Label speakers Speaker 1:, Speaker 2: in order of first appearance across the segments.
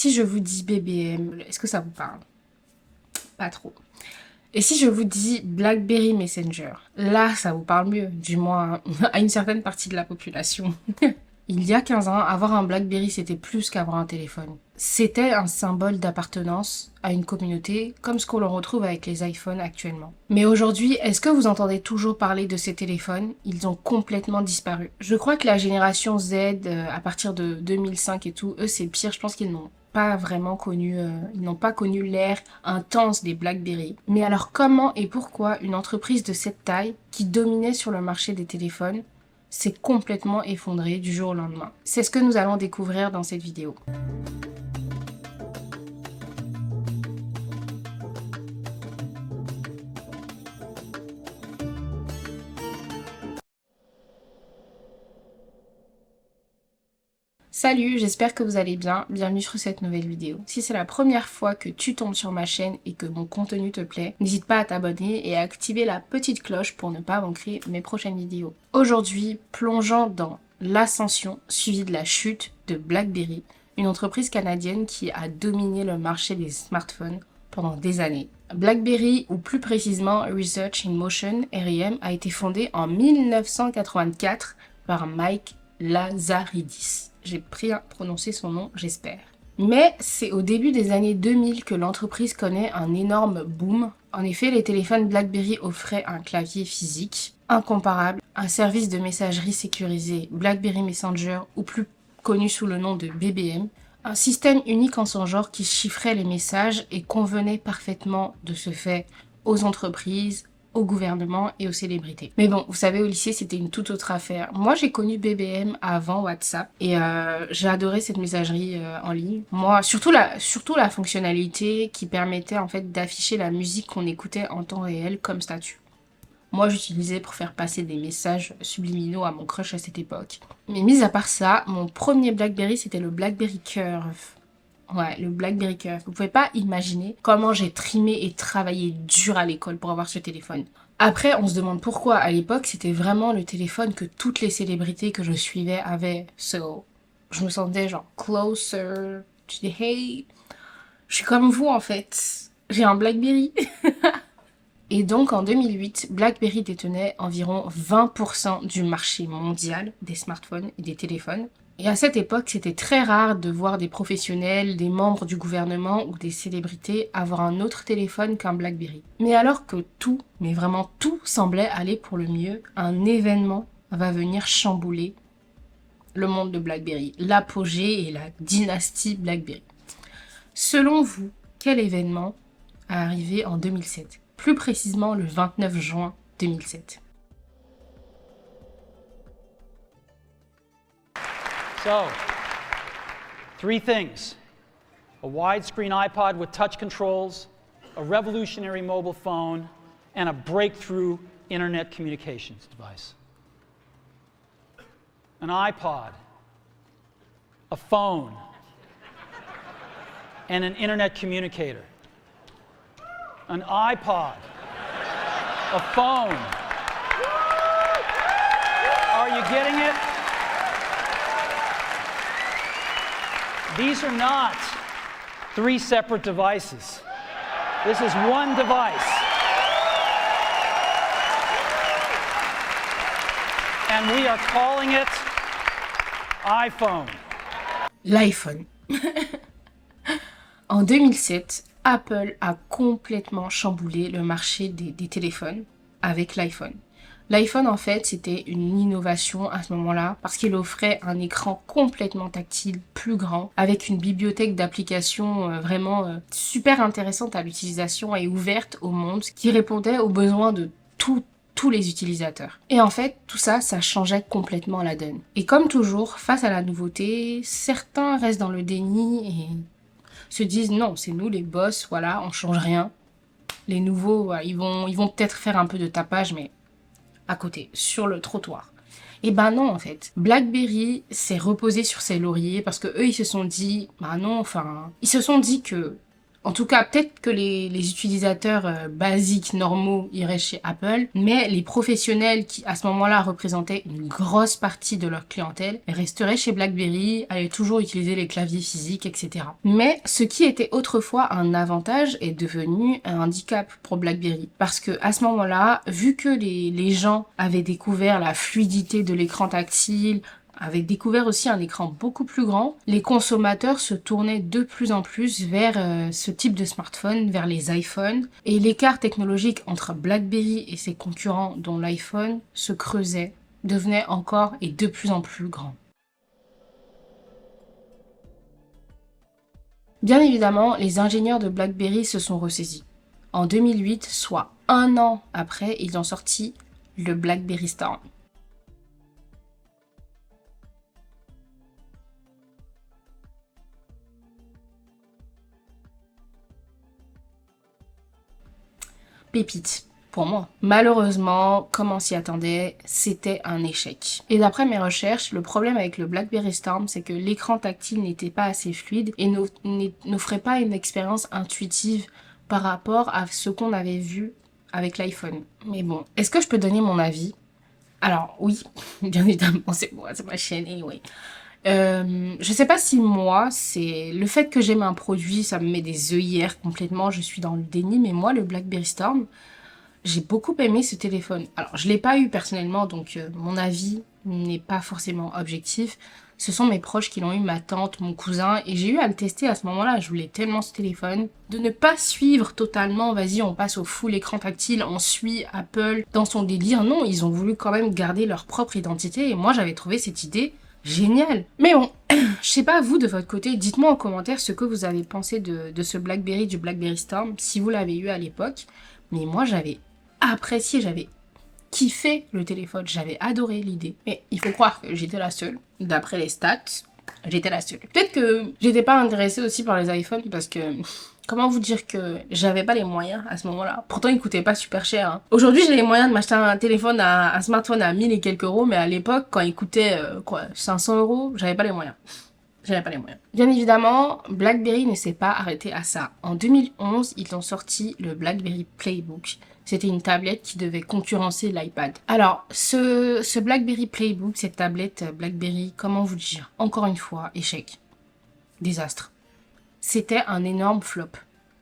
Speaker 1: Si je vous dis BBM, est-ce que ça vous parle? Pas trop. Et si je vous dis BlackBerry Messenger, là, ça vous parle mieux, du moins à une certaine partie de la population. Il y a 15 ans, avoir un BlackBerry, c'était plus qu'avoir un téléphone. C'était un symbole d'appartenance à une communauté, comme ce qu'on retrouve avec les iPhones actuellement. Mais aujourd'hui, est-ce que vous entendez toujours parler de ces téléphones? Ils ont complètement disparu. Je crois que la génération Z, à partir de 2005 et tout, eux, c'est pire. Je pense qu'ils n'ont pas vraiment connu, ils n'ont pas connu l'ère intense des BlackBerry. Mais alors comment et pourquoi une entreprise de cette taille, qui dominait sur le marché des téléphones, s'est complètement effondrée du jour au lendemain? C'est ce que nous allons découvrir dans cette vidéo. Salut, j'espère que vous allez bien, bienvenue sur cette nouvelle vidéo. Si c'est la première fois que tu tombes sur ma chaîne et que mon contenu te plaît, n'hésite pas à t'abonner et à activer la petite cloche pour ne pas manquer mes prochaines vidéos. Aujourd'hui, plongeons dans l'ascension suivie de la chute de BlackBerry, une entreprise canadienne qui a dominé le marché des smartphones pendant des années. BlackBerry, ou plus précisément Research in Motion, RIM, a été fondée en 1984 par Mike Lazaridis. J'ai bien prononcé son nom, j'espère. Mais c'est au début des années 2000 que l'entreprise connaît un énorme boom. En effet, les téléphones BlackBerry offraient un clavier physique incomparable, un service de messagerie sécurisé BlackBerry Messenger, ou plus connu sous le nom de BBM, un système unique en son genre qui chiffrait les messages et convenait parfaitement de ce fait aux entreprises, au gouvernement et aux célébrités. Mais bon, vous savez, au lycée, c'était une toute autre affaire. Moi, j'ai connu BBM avant WhatsApp et j'ai adoré cette messagerie en ligne. Moi, surtout la fonctionnalité qui permettait en fait d'afficher la musique qu'on écoutait en temps réel comme statut. Moi, j'utilisais pour faire passer des messages subliminaux à mon crush à cette époque. Mais mis à part ça, mon premier BlackBerry, c'était le BlackBerry Curve. Ouais, le BlackBerry Curve. Vous pouvez pas imaginer comment j'ai trimé et travaillé dur à l'école pour avoir ce téléphone. Après, on se demande pourquoi. À l'époque, c'était vraiment le téléphone que toutes les célébrités que je suivais avaient. So, je me sentais genre closer to the hey. Je suis comme vous en fait. J'ai un BlackBerry. Et donc en 2008, BlackBerry détenait environ 20% du marché mondial des smartphones et des téléphones. Et à cette époque, c'était très rare de voir des professionnels, des membres du gouvernement ou des célébrités avoir un autre téléphone qu'un BlackBerry. Mais alors que tout, mais vraiment tout, semblait aller pour le mieux, un événement va venir chambouler le monde de BlackBerry, l'apogée et la dynastie BlackBerry. Selon vous, quel événement a arrivé en 2007 ? Plus précisément le 29 juin 2007.
Speaker 2: So, 3 things. A widescreen iPod with touch controls, a revolutionary mobile phone, and a breakthrough internet communications device. An iPod, a phone, and an internet communicator. An iPod, a phone. Are you getting it? These are not 3 separate devices. This is one device. And we are calling it iPhone.
Speaker 1: L'iPhone. En 2007, Apple a complètement chamboulé le marché des téléphones avec l'iPhone. L'iPhone, en fait, c'était une innovation à ce moment-là parce qu'il offrait un écran complètement tactile, plus grand, avec une bibliothèque d'applications vraiment super intéressante à l'utilisation et ouverte au monde, qui répondait aux besoins de tous les utilisateurs. Et en fait, tout ça, ça changeait complètement la donne. Et comme toujours, face à la nouveauté, certains restent dans le déni et se disent non, c'est nous les boss, voilà, on change rien. Les nouveaux, ils vont peut-être faire un peu de tapage, mais à côté, sur le trottoir. Et ben non, en fait. BlackBerry s'est reposé sur ses lauriers parce que eux, ils se sont dit, bah non, enfin, ils se sont dit que En tout cas, peut-être que les utilisateurs basiques, normaux, iraient chez Apple, mais les professionnels qui, à ce moment-là, représentaient une grosse partie de leur clientèle, resteraient chez BlackBerry, allaient toujours utiliser les claviers physiques, etc. Mais ce qui était autrefois un avantage est devenu un handicap pour BlackBerry. Parce que à ce moment-là, vu que les gens avaient découvert la fluidité de l'écran tactile, avaient découvert aussi un écran beaucoup plus grand, les consommateurs se tournaient de plus en plus vers ce type de smartphone, vers les iPhones, et l'écart technologique entre BlackBerry et ses concurrents, dont l'iPhone, se creusait, devenait encore et de plus en plus grand. Bien évidemment, les ingénieurs de BlackBerry se sont ressaisis. En 2008, soit un an après, ils ont sorti le BlackBerry Storm. Pépite, pour moi. Malheureusement, comme on s'y attendait, c'était un échec. Et d'après mes recherches, le problème avec le BlackBerry Storm, c'est que l'écran tactile n'était pas assez fluide et n'offrait pas une expérience intuitive par rapport à ce qu'on avait vu avec l'iPhone. Mais bon, est-ce que je peux donner mon avis? Alors oui, bien évidemment, c'est moi, c'est ma chaîne, anyway. Je sais pas si moi, c'est le fait que j'aime un produit, ça me met des œillères complètement, je suis dans le déni, mais moi, le BlackBerry Storm, j'ai beaucoup aimé ce téléphone. Alors, je l'ai pas eu personnellement, donc mon avis n'est pas forcément objectif. Ce sont mes proches qui l'ont eu, ma tante, mon cousin, et j'ai eu à le tester à ce moment-là. Je voulais tellement ce téléphone. De ne pas suivre totalement, vas-y, on passe au full écran tactile, on suit Apple dans son délire. Non, ils ont voulu quand même garder leur propre identité, et moi, j'avais trouvé cette idée géniale. Mais bon, je sais pas, vous, de votre côté, dites-moi en commentaire ce que vous avez pensé de ce BlackBerry, du BlackBerry Storm, si vous l'avez eu à l'époque. Mais moi, j'avais apprécié, j'avais kiffé le téléphone, j'avais adoré l'idée. Mais il faut croire que j'étais la seule, d'après les stats, j'étais la seule. Peut-être que j'étais pas intéressée aussi par les iPhones parce que comment vous dire que j'avais pas les moyens à ce moment-là. Pourtant, ils coûtaient pas super cher. Hein. Aujourd'hui, j'ai les moyens de m'acheter un smartphone à 1000 et quelques euros, mais à l'époque, quand il coûtait 500 euros, j'avais pas les moyens. J'avais pas les moyens. Bien évidemment, BlackBerry ne s'est pas arrêté à ça. En 2011, ils ont sorti le BlackBerry Playbook. C'était une tablette qui devait concurrencer l'iPad. Alors, ce BlackBerry Playbook, cette tablette BlackBerry, comment vous le dire? Encore une fois, échec. Désastre. C'était un énorme flop.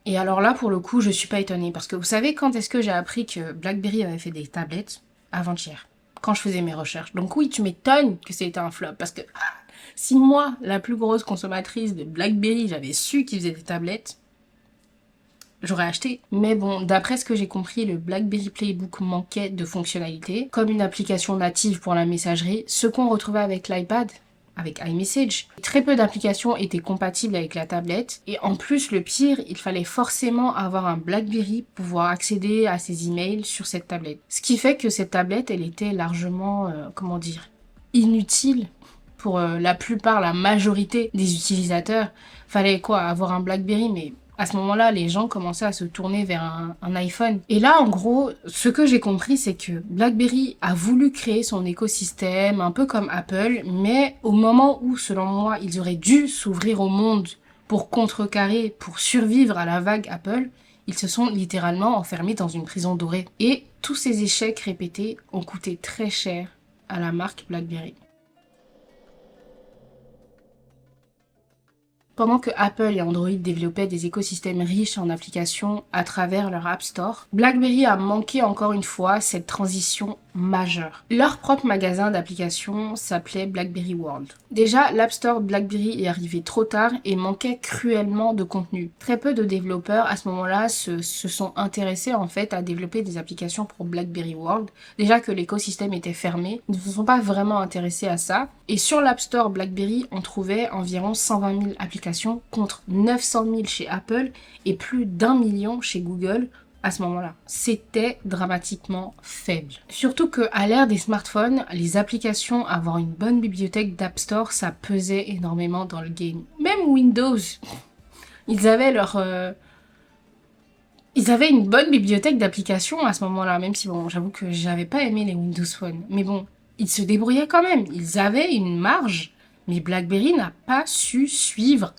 Speaker 1: Et alors là, pour le coup, je suis pas étonnée. Parce que vous savez quand est-ce que j'ai appris que BlackBerry avait fait des tablettes? Avant-hier. Quand je faisais mes recherches. Donc oui, tu m'étonnes que c'était un flop. Parce que si moi, la plus grosse consommatrice de BlackBerry, j'avais su qu'ils faisaient des tablettes, j'aurais acheté. Mais bon, d'après ce que j'ai compris, le BlackBerry Playbook manquait de fonctionnalités, comme une application native pour la messagerie, ce qu'on retrouvait avec l'iPad, avec iMessage. Très peu d'applications étaient compatibles avec la tablette, et en plus, le pire, il fallait forcément avoir un BlackBerry pour pouvoir accéder à ses emails sur cette tablette. Ce qui fait que cette tablette, elle était largement, inutile pour la plupart, la majorité des utilisateurs. Fallait avoir un BlackBerry, mais à ce moment-là, les gens commençaient à se tourner vers un iPhone. Et là, en gros, ce que j'ai compris, c'est que BlackBerry a voulu créer son écosystème, un peu comme Apple, mais au moment où, selon moi, ils auraient dû s'ouvrir au monde pour contrecarrer, pour survivre à la vague Apple, ils se sont littéralement enfermés dans une prison dorée. Et tous ces échecs répétés ont coûté très cher à la marque BlackBerry. Pendant que Apple et Android développaient des écosystèmes riches en applications à travers leur App Store, BlackBerry a manqué encore une fois cette transition majeure. Leur propre magasin d'applications s'appelait BlackBerry World. Déjà, l'App Store BlackBerry est arrivé trop tard et manquait cruellement de contenu. Très peu de développeurs à ce moment-là se sont intéressés en fait à développer des applications pour BlackBerry World. Déjà que l'écosystème était fermé, ils ne se sont pas vraiment intéressés à ça. Et sur l'App Store BlackBerry, on trouvait environ 120 000 applications contre 900 000 chez Apple et plus d'1 million chez Google à ce moment-là. C'était dramatiquement faible. Surtout qu'à l'ère des smartphones, les applications, avoir une bonne bibliothèque d'App Store, ça pesait énormément dans le game. Même Windows, ils avaient une bonne bibliothèque d'applications à ce moment-là, même si bon, j'avoue que j'avais pas aimé les Windows Phone. Mais bon, ils se débrouillaient quand même. Ils avaient une marge, mais BlackBerry n'a pas su suivre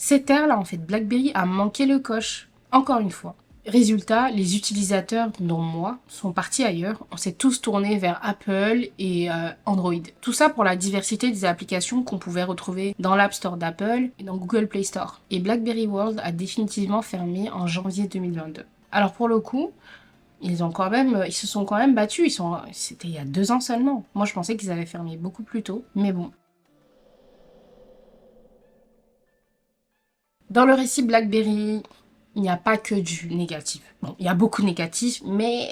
Speaker 1: Cette ère-là, en fait, BlackBerry a manqué le coche, encore une fois. Résultat, les utilisateurs, dont moi, sont partis ailleurs. On s'est tous tournés vers Apple et Android. Tout ça pour la diversité des applications qu'on pouvait retrouver dans l'App Store d'Apple et dans Google Play Store. Et BlackBerry World a définitivement fermé en janvier 2022. Alors pour le coup, ils se sont quand même battus. C'était il y a 2 ans seulement. Moi, je pensais qu'ils avaient fermé beaucoup plus tôt. Mais bon. Dans le récit BlackBerry, il n'y a pas que du négatif. Bon, il y a beaucoup de négatifs, mais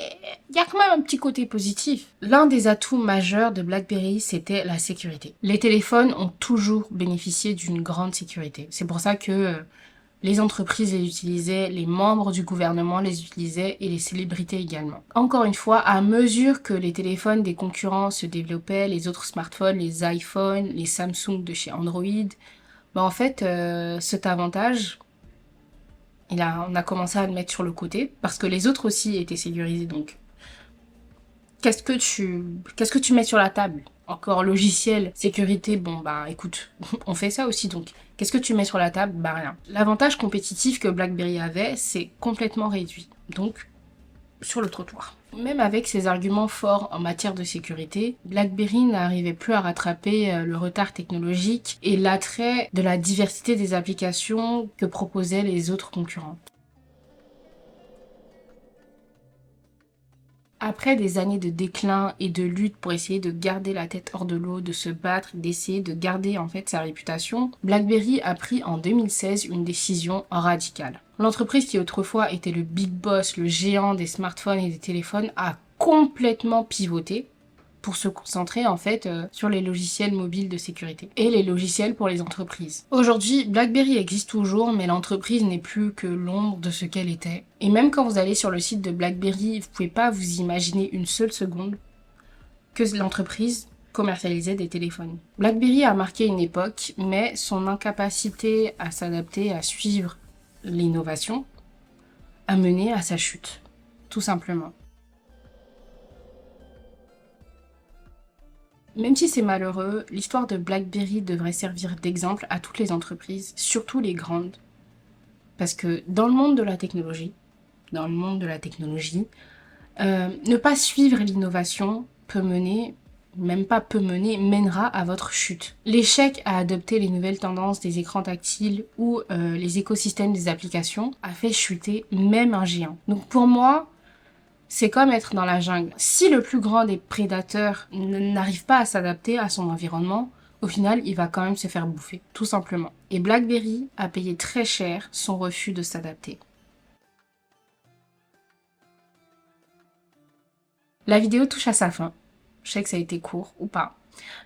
Speaker 1: il y a quand même un petit côté positif. L'un des atouts majeurs de BlackBerry, c'était la sécurité. Les téléphones ont toujours bénéficié d'une grande sécurité. C'est pour ça que les entreprises les utilisaient, les membres du gouvernement les utilisaient et les célébrités également. Encore une fois, à mesure que les téléphones des concurrents se développaient, les autres smartphones, les iPhones, les Samsung de chez Android, en fait, cet avantage, on a commencé à le mettre sur le côté parce que les autres aussi étaient sécurisés. Donc, qu'est-ce que tu mets sur la table? Encore logiciel, sécurité, écoute, on fait ça aussi. Donc, qu'est-ce que tu mets sur la table? Rien. L'avantage compétitif que BlackBerry avait, c'est complètement réduit. Donc, sur le trottoir. Même avec ses arguments forts en matière de sécurité, BlackBerry n'arrivait plus à rattraper le retard technologique et l'attrait de la diversité des applications que proposaient les autres concurrents. Après des années de déclin et de lutte pour essayer de garder la tête hors de l'eau, de se battre, d'essayer de garder en fait sa réputation, BlackBerry a pris en 2016 une décision radicale. L'entreprise qui autrefois était le big boss, le géant des smartphones et des téléphones, a complètement pivoté pour se concentrer en fait sur les logiciels mobiles de sécurité et les logiciels pour les entreprises. Aujourd'hui, BlackBerry existe toujours, mais l'entreprise n'est plus que l'ombre de ce qu'elle était. Et même quand vous allez sur le site de BlackBerry, vous pouvez pas vous imaginer une seule seconde que l'entreprise commercialisait des téléphones. BlackBerry a marqué une époque, mais son incapacité à s'adapter, à suivre l'innovation, a mené à sa chute, tout simplement. Même si c'est malheureux, l'histoire de BlackBerry devrait servir d'exemple à toutes les entreprises, surtout les grandes. Parce que dans le monde de la technologie, ne pas suivre l'innovation mènera à votre chute. L'échec à adopter les nouvelles tendances des écrans tactiles ou les écosystèmes des applications a fait chuter même un géant. Donc pour moi, c'est comme être dans la jungle. Si le plus grand des prédateurs n'arrive pas à s'adapter à son environnement, au final, il va quand même se faire bouffer, tout simplement. Et BlackBerry a payé très cher son refus de s'adapter. La vidéo touche à sa fin. Je sais que ça a été court ou pas.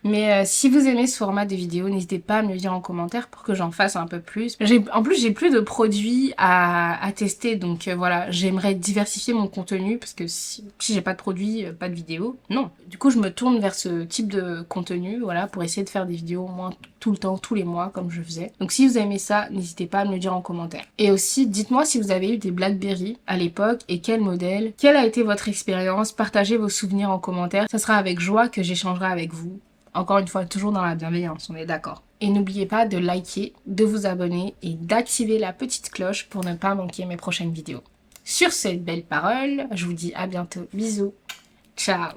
Speaker 1: Mais si vous aimez ce format de vidéo, n'hésitez pas à me le dire en commentaire pour que j'en fasse un peu plus. En plus, j'ai plus de produits à tester, donc voilà, j'aimerais diversifier mon contenu parce que si j'ai pas de produits, pas de vidéos, non. Du coup, je me tourne vers ce type de contenu, voilà, pour essayer de faire des vidéos au moins tout le temps, tous les mois, comme je faisais. Donc si vous aimez ça, n'hésitez pas à me le dire en commentaire. Et aussi, dites-moi si vous avez eu des BlackBerry à l'époque et quel modèle, quelle a été votre expérience, partagez vos souvenirs en commentaire. Ça sera avec joie que j'échangerai avec vous. Encore une fois, toujours dans la bienveillance, on est d'accord. Et n'oubliez pas de liker, de vous abonner et d'activer la petite cloche pour ne pas manquer mes prochaines vidéos. Sur cette belle parole, je vous dis à bientôt. Bisous. Ciao.